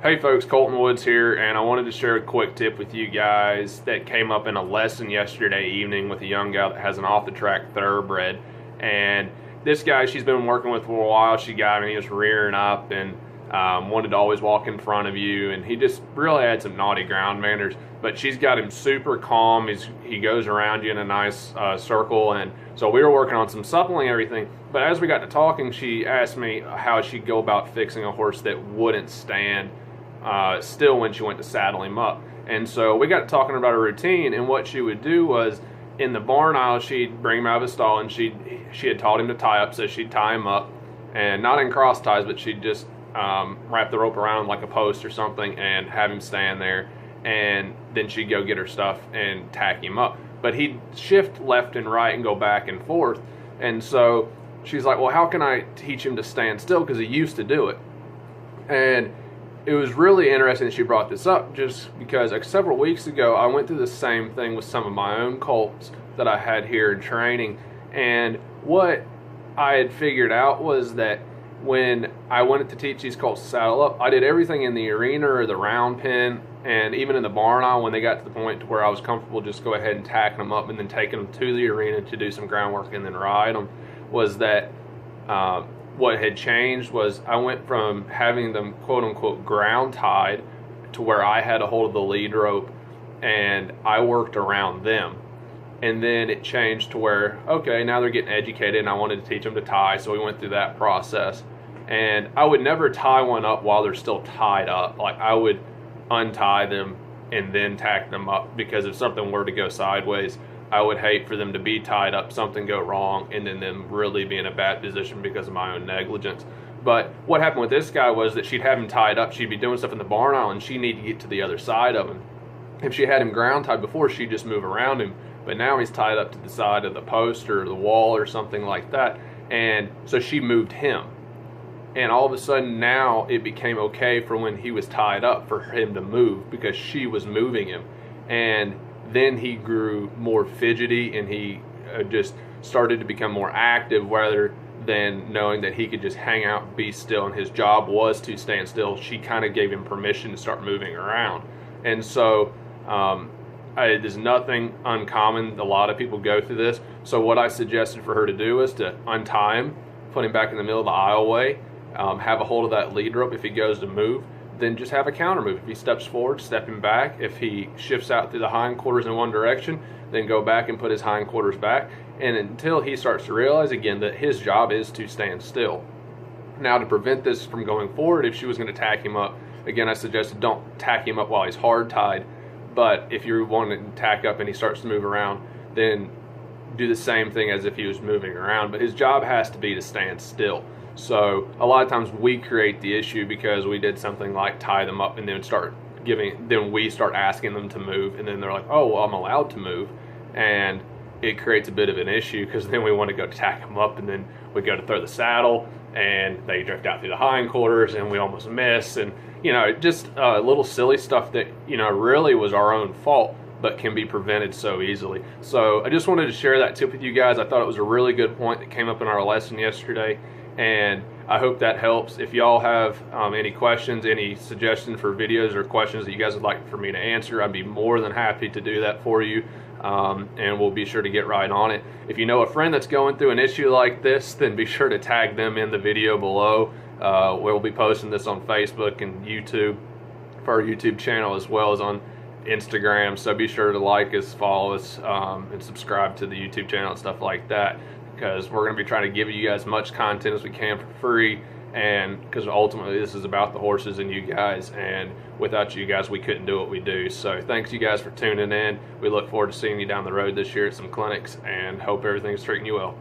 Hey folks, Colton Woods here, and I wanted to share a quick tip with you guys that came up in a lesson yesterday evening with a young gal that has an off-the-track thoroughbred. And this guy she's been working with for a while, she got him, he was rearing up and wanted to always walk in front of you, and he just really had some naughty ground manners. But she's got him super calm. He goes around you in a nice circle, and so we were working on some suppling and everything. But as we got to talking, she asked me how she'd go about fixing a horse that wouldn't stand still when she went to saddle him up. And so we got to talking about a routine, and what she would do was in the barn aisle, she'd bring him out of his stall, and she had taught him to tie up, so she'd tie him up, and not in cross ties, but she'd just wrap the rope around like a post or something and have him stand there, and then she'd go get her stuff and tack him up. But he'd shift left and right and go back and forth. And so she's like, well, how can I teach him to stand still, because he used to do it? And it was really interesting that she brought this up, just because several weeks ago I went through the same thing with some of my own colts that I had here in training. And what I had figured out was that when I wanted to teach these colts to saddle up, I did everything in the arena or the round pen, and even in the barn aisle when they got to the point to where I was comfortable just go ahead and tacking them up and then taking them to the arena to do some groundwork and then ride them, was that what had changed was I went from having them quote-unquote ground tied to where I had a hold of the lead rope and I worked around them. And then it changed to where, okay, now they're getting educated and I wanted to teach them to tie, so we went through that process. And I would never tie one up while they're still tied up. Like, I would untie them and then tack them up, because if something were to go sideways, I would hate for them to be tied up, something go wrong, and then them really be in a bad position because of my own negligence. But what happened with this guy was that she'd have him tied up, she'd be doing stuff in the barn aisle, and she'd need to get to the other side of him. If she had him ground tied before, she'd just move around him, but now he's tied up to the side of the post or the wall or something like that, and so she moved him. And all of a sudden now it became okay for when he was tied up for him to move, because she was moving him. And then he grew more fidgety, and he just started to become more active, rather than knowing that he could just hang out, be still, and his job was to stand still. She kind of gave him permission to start moving around. And so there's nothing uncommon. A lot of people go through this. So what I suggested for her to do is to untie him, put him back in the middle of the aisleway, have a hold of that lead rope. If he goes to move, then just have a counter move. If he steps forward, step him back. If he shifts out through the hindquarters in one direction, then go back and put his hindquarters back. And until he starts to realize again that his job is to stand still. Now, to prevent this from going forward, if she was going to tack him up, again, I suggested don't tack him up while he's hard tied. But if you want to tack up and he starts to move around, then do the same thing as if he was moving around. But his job has to be to stand still. So a lot of times we create the issue because we did something like tie them up and then we start asking them to move, and then they're like, oh, well, I'm allowed to move. And it creates a bit of an issue, because then we want to go tack them up, and then we go to throw the saddle and they drift out through the hindquarters and we almost miss. And just little silly stuff that really was our own fault, but can be prevented so easily. So I just wanted to share that tip with you guys. I thought it was a really good point that came up in our lesson yesterday, and I hope that helps. If y'all have any questions, any suggestions for videos or questions that you guys would like for me to answer, I'd be more than happy to do that for you, and we'll be sure to get right on it. If you know a friend that's going through an issue like this, then be sure to tag them in the video below. We'll be posting this on Facebook and YouTube for our YouTube channel, as well as on Instagram, so be sure to like us, follow us, and subscribe to the YouTube channel and stuff like that, because we're going to be trying to give you guys much content as we can for free, and because ultimately this is about the horses and you guys, and without you guys we couldn't do what we do. So thanks you guys for tuning in. We look forward to seeing you down the road this year at some clinics, and hope everything's treating you well.